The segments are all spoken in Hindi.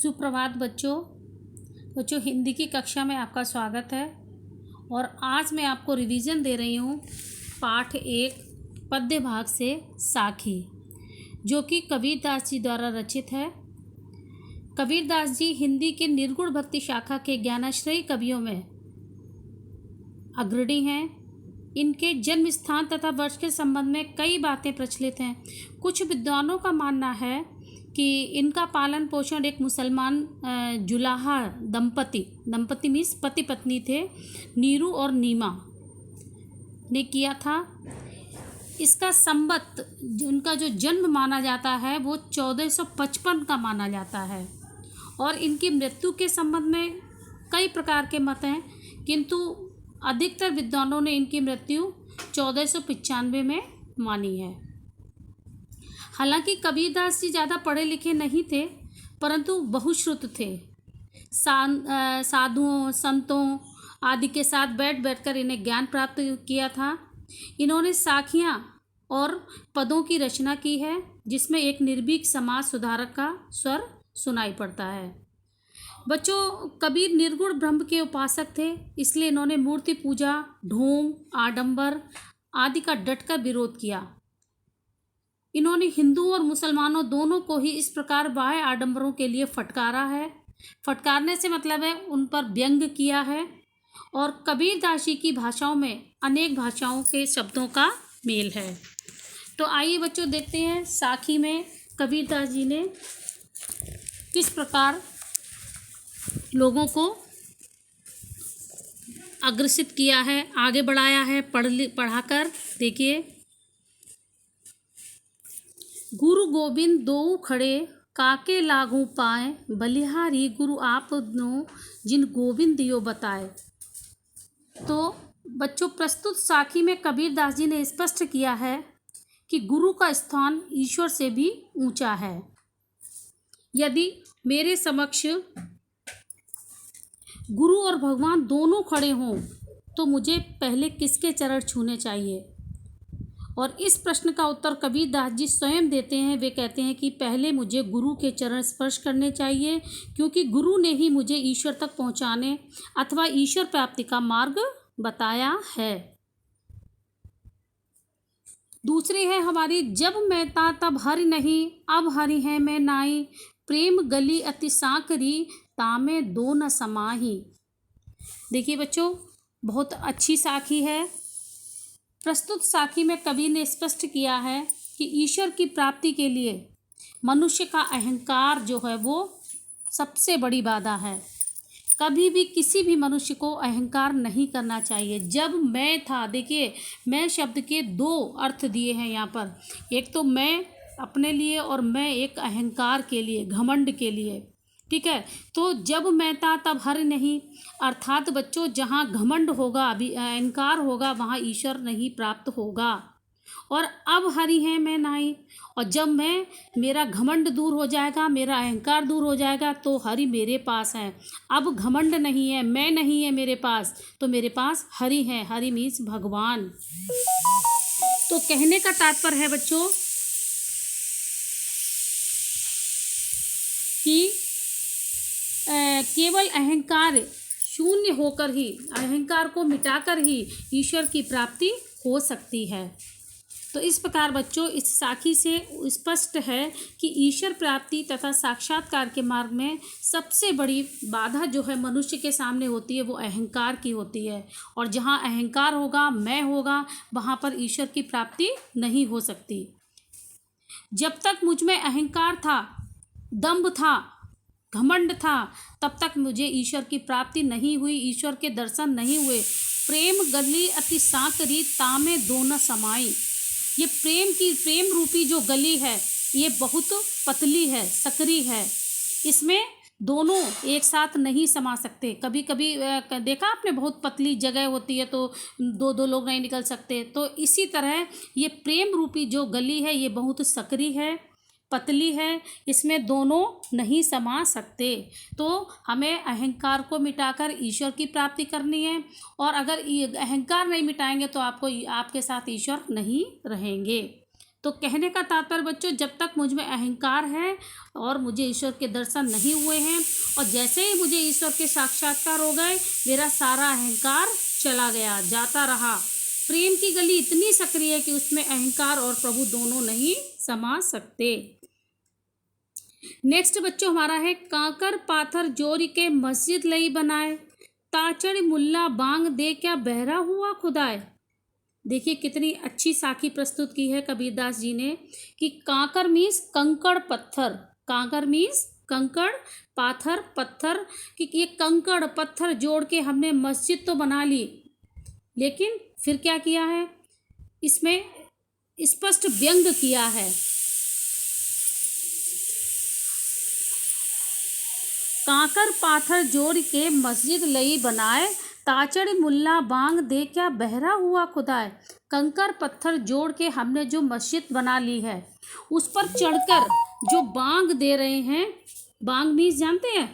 सुप्रभात बच्चों हिंदी की कक्षा में आपका स्वागत है। और आज मैं आपको रिवीजन दे रही हूँ पाठ 1 पद्य भाग से साखी, जो कि कबीरदास जी द्वारा रचित है। कबीरदास जी हिंदी के निर्गुण भक्ति शाखा के ज्ञानाश्रयी कवियों में अग्रणी हैं। इनके जन्म स्थान तथा वर्ष के संबंध में कई बातें प्रचलित हैं। कुछ विद्वानों का मानना है कि इनका पालन पोषण एक मुसलमान जुलाहा दंपति मीन्स पति पत्नी थे, नीरू और नीमा ने किया था। इसका संबत उनका जो जन्म माना जाता है वो 1455 का माना जाता है। और इनकी मृत्यु के संबंध में कई प्रकार के मत हैं, किंतु अधिकतर विद्वानों ने इनकी मृत्यु 1495 में मानी है। हालांकि कबीरदास जी ज़्यादा पढ़े लिखे नहीं थे, परंतु बहुश्रुत थे। साधुओं संतों आदि के साथ बैठकर इन्हें ज्ञान प्राप्त किया था। इन्होंने साखियाँ और पदों की रचना की है, जिसमें एक निर्भीक समाज सुधारक का स्वर सुनाई पड़ता है। बच्चों, कबीर निर्गुण ब्रह्म के उपासक थे, इसलिए इन्होंने मूर्ति पूजा, ढोंग, आडंबर आदि का डटकर विरोध किया। इन्होंने हिंदुओं और मुसलमानों दोनों को ही इस प्रकार बाह्य आडंबरों के लिए फटकारा है। फटकारने से मतलब है उन पर व्यंग किया है। और कबीरदास जी की भाषाओं में अनेक भाषाओं के शब्दों का मेल है। तो आइए बच्चों देखते हैं साखी में कबीरदास जी ने किस प्रकार लोगों को अग्रसित किया है, आगे बढ़ाया है पढ़ाकर। देखिए, गुरु गोविंद दोऊ खड़े काके लागू पाए, बलिहारी गुरु आप नो जिन गोविंद दियो बताए। तो बच्चों, प्रस्तुत साखी में कबीरदास जी ने स्पष्ट किया है कि गुरु का स्थान ईश्वर से भी ऊंचा है। यदि मेरे समक्ष गुरु और भगवान दोनों खड़े हों तो मुझे पहले किसके चरण छूने चाहिए? और इस प्रश्न का उत्तर कबीरदास जी स्वयं देते हैं। वे कहते हैं कि पहले मुझे गुरु के चरण स्पर्श करने चाहिए, क्योंकि गुरु ने ही मुझे ईश्वर तक पहुंचाने अथवा ईश्वर प्राप्ति का मार्ग बताया है। दूसरी है हमारी, जब मैं था तब हरि नहीं, अब हरि है मैं नाई, प्रेम गली अति साकरी, तामे दो न समाही। देखिए बच्चों, बहुत अच्छी साखी है। प्रस्तुत साखी में कवि ने स्पष्ट किया है कि ईश्वर की प्राप्ति के लिए मनुष्य का अहंकार जो है वो सबसे बड़ी बाधा है। कभी भी किसी भी मनुष्य को अहंकार नहीं करना चाहिए। जब मैं था, देखिए मैं शब्द के 2 अर्थ दिए हैं यहाँ पर। एक तो मैं अपने लिए और मैं एक अहंकार के लिए, घमंड के लिए। ठीक है, तो जब मैं था तब हरि नहीं, अर्थात बच्चों जहाँ घमंड होगा, अहंकार होगा, वहाँ ईश्वर नहीं प्राप्त होगा। और अब हरि है मैं नाई, और जब मेरा घमंड दूर हो जाएगा, मेरा अहंकार दूर हो जाएगा, तो हरि मेरे पास है। अब घमंड नहीं है, मैं नहीं है मेरे पास, तो मेरे पास हरि है। हरि मीन्स भगवान। तो कहने का तात्पर्य है बच्चों कि केवल अहंकार शून्य होकर ही, अहंकार को मिटाकर ही ईश्वर की प्राप्ति हो सकती है। तो इस प्रकार बच्चों, इस साखी से स्पष्ट है कि ईश्वर प्राप्ति तथा साक्षात्कार के मार्ग में सबसे बड़ी बाधा जो है मनुष्य के सामने होती है वो अहंकार की होती है। और जहाँ अहंकार होगा, मैं होगा, वहाँ पर ईश्वर की प्राप्ति नहीं हो सकती। जब तक मुझ में अहंकार था, दंभ था, घमंड था, तब तक मुझे ईश्वर की प्राप्ति नहीं हुई, ईश्वर के दर्शन नहीं हुए। प्रेम गली अति साकरी, तामे दो न समाई। ये प्रेम रूपी जो गली है ये बहुत पतली है, सकरी है, इसमें दोनों एक साथ नहीं समा सकते। कभी कभी देखा आपने, बहुत पतली जगह होती है तो 2 लोग नहीं निकल सकते। तो इसी तरह ये प्रेम रूपी जो गली है ये बहुत सकरी है, पतली है, इसमें दोनों नहीं समा सकते। तो हमें अहंकार को मिटाकर ईश्वर की प्राप्ति करनी है। और अगर अहंकार नहीं मिटाएंगे तो आपके साथ ईश्वर नहीं रहेंगे। तो कहने का तात्पर्य बच्चों, जब तक मुझ में अहंकार है और मुझे ईश्वर के दर्शन नहीं हुए हैं, और जैसे ही मुझे ईश्वर के साक्षात्कार हो गए, मेरा सारा अहंकार चला गया, जाता रहा। प्रेम की गली इतनी सक्रिय है कि उसमें अहंकार और प्रभु दोनों नहीं समा सकते। नेक्स्ट बच्चों हमारा है, कांकर पाथर जोड़ के मस्जिद लई बनाए, ताचड़ मुल्ला बांग दे क्या बहरा हुआ खुदाए। देखिए कितनी अच्छी साखी प्रस्तुत की है कबीरदास जी ने कि कांकर मीन्स कंकड़ पत्थर, कांकर मीन्स कंकड़, पाथर पत्थर, कि ये कंकड़ पत्थर जोड़ के हमने मस्जिद तो बना ली, लेकिन फिर क्या किया है, इसमें स्पष्ट व्यंग किया है। कांकर पाथर जोड़ के मस्जिद लई बनाए, ताचड़ मुल्ला बांग दे क्या बहरा हुआ खुदाए। कंकर पत्थर जोड़ के हमने जो मस्जिद बना ली है, उस पर चढ़कर जो बांग दे रहे हैं, बांग मीन्स जानते हैं,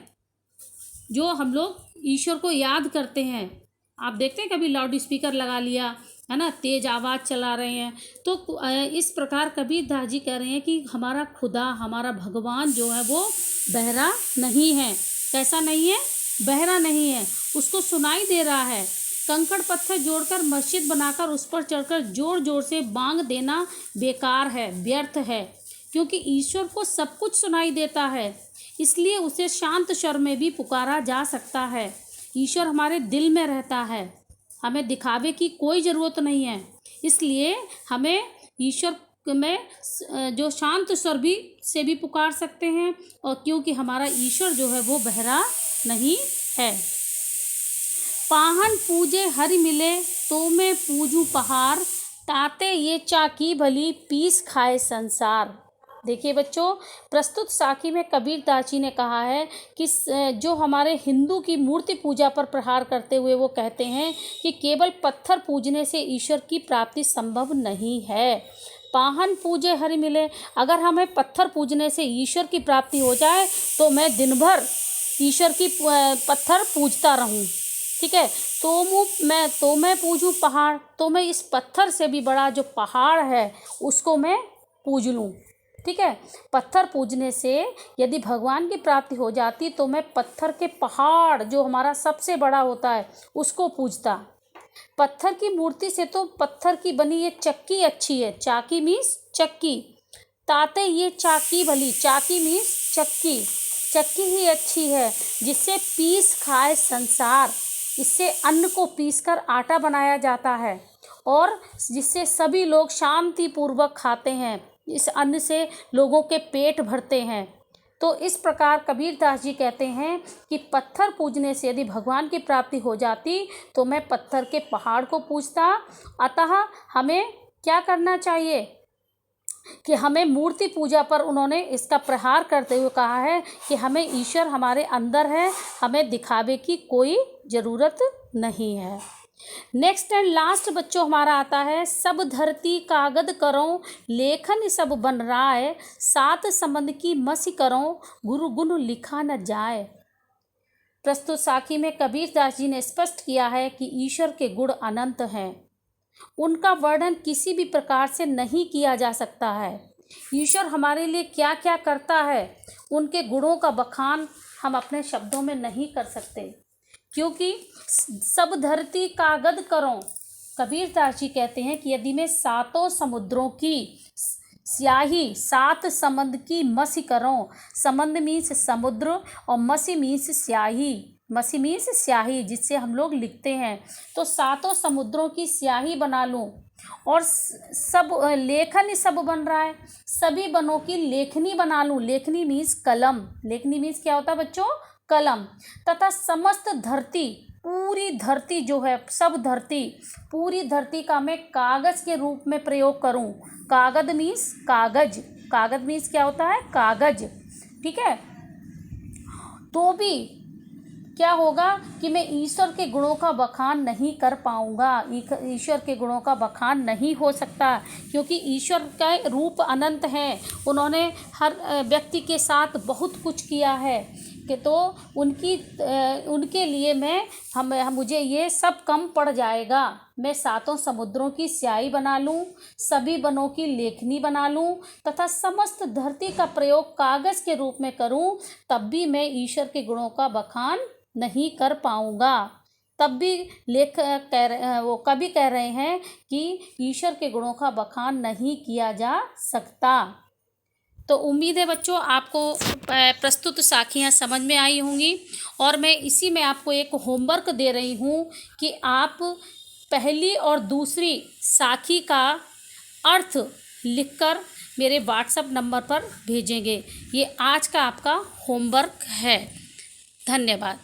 जो हम लोग ईश्वर को याद करते हैं। आप देखते हैं कभी लाउड स्पीकर लगा लिया है ना, तेज आवाज़ चला रहे हैं, तो इस प्रकार कबीरदास जी कह रहे हैं कि हमारा खुदा, हमारा भगवान जो है वो बहरा नहीं है। कैसा नहीं है? बहरा नहीं है, उसको सुनाई दे रहा है। कंकड़ पत्थर जोड़कर मस्जिद बनाकर उस पर चढ़कर जोर जोर से बांग देना बेकार है, व्यर्थ है, क्योंकि ईश्वर को सब कुछ सुनाई देता है, इसलिए उसे शांत स्वर में भी पुकारा जा सकता है। ईश्वर हमारे दिल में रहता है, हमें दिखावे की कोई ज़रूरत नहीं है, इसलिए हमें ईश्वर में जो शांत स्वर भी से भी पुकार सकते हैं, और क्योंकि हमारा ईश्वर जो है वो बहरा नहीं है। पाहन पूजे हरि मिले तो मैं पूजूं पहाड़, ताते ये चाकी भली पीस खाए संसार। देखिए बच्चों, प्रस्तुत साखी में कबीरदास जी ने कहा है कि जो हमारे हिंदू की मूर्ति पूजा पर प्रहार करते हुए वो कहते हैं कि केवल पत्थर पूजने से ईश्वर की प्राप्ति संभव नहीं है। पाहन पूजे हरि मिले, अगर हमें पत्थर पूजने से ईश्वर की प्राप्ति हो जाए तो मैं दिन भर ईश्वर की पत्थर पूजता रहूं, ठीक है। तो मैं पूजूं पहाड़, तो मैं इस पत्थर से भी बड़ा जो पहाड़ है उसको मैं पूज लूं, ठीक है। पत्थर पूजने से यदि भगवान की प्राप्ति हो जाती तो मैं पत्थर के पहाड़ जो हमारा सबसे बड़ा होता है उसको पूजता। पत्थर की मूर्ति से तो पत्थर की बनी ये चक्की अच्छी है, चाकी मीन्स चक्की, ताते ये चाकी भली, चाकी मीन्स चक्की, चक्की ही अच्छी है जिससे पीस खाए संसार, इससे अन्न को पीसकर आटा बनाया जाता है और जिससे सभी लोग शांति पूर्वक खाते हैं, इस अन्न से लोगों के पेट भरते हैं। तो इस प्रकार कबीरदास जी कहते हैं कि पत्थर पूजने से यदि भगवान की प्राप्ति हो जाती तो मैं पत्थर के पहाड़ को पूजता। अतः हमें क्या करना चाहिए कि हमें मूर्ति पूजा पर उन्होंने इसका प्रहार करते हुए कहा है कि हमें ईश्वर हमारे अंदर है, हमें दिखावे की कोई ज़रूरत नहीं है। नेक्स्ट एंड लास्ट बच्चों हमारा आता है, सब धरती कागद करो लेखन सब बन राय, सात संबंध की मसी करो गुरु गुण लिखा न जाए। प्रस्तुत साखी में कबीरदास जी ने स्पष्ट किया है कि ईश्वर के गुण अनंत हैं, उनका वर्णन किसी भी प्रकार से नहीं किया जा सकता है। ईश्वर हमारे लिए क्या क्या करता है, उनके गुणों का बखान हम अपने शब्दों में नहीं कर सकते, क्योंकि सब धरती कागद करो, कबीरदास जी कहते हैं कि यदि मैं सातों समुद्रों की स्याही, सात समंद की मसी करो, समंद मीन्स समुद्र और मसी मीन्स स्याही, मसी मीन्स स्याही जिससे हम लोग लिखते हैं, तो सातों समुद्रों की स्याही बना लूँ और सब लेखन सब बन रहा है, सभी बनों की लेखनी बना लूँ। लेखनी मीन्स कलम, लेखनी मीन्स क्या होता है बच्चों? कलम। तथा समस्त धरती, पूरी धरती जो है, सब धरती, पूरी धरती का मैं कागज के रूप में प्रयोग करूं। कागज मीन्स कागज, कागज मीन्स क्या होता है? कागज, ठीक है। तो भी क्या होगा कि मैं ईश्वर के गुणों का बखान नहीं कर पाऊंगा, ईश्वर के गुणों का बखान नहीं हो सकता, क्योंकि ईश्वर का रूप अनंत है। उन्होंने हर व्यक्ति के साथ बहुत कुछ किया है, कि तो उनके लिए मुझे ये सब कम पड़ जाएगा। मैं सातों समुद्रों की स्याही बना लूँ, सभी वनों की लेखनी बना लूँ तथा समस्त धरती का प्रयोग कागज़ के रूप में करूँ, तब भी मैं ईश्वर के गुणों का बखान नहीं कर पाऊँगा। तब भी वो कवि कह रहे हैं कि ईश्वर के गुणों का बखान नहीं किया जा सकता। तो उम्मीद है बच्चों आपको प्रस्तुत साखियाँ समझ में आई होंगी, और मैं इसी में आपको एक होमवर्क दे रही हूँ कि आप पहली और दूसरी साखी का अर्थ लिखकर मेरे व्हाट्सएप नंबर पर भेजेंगे। ये आज का आपका होमवर्क है। धन्यवाद।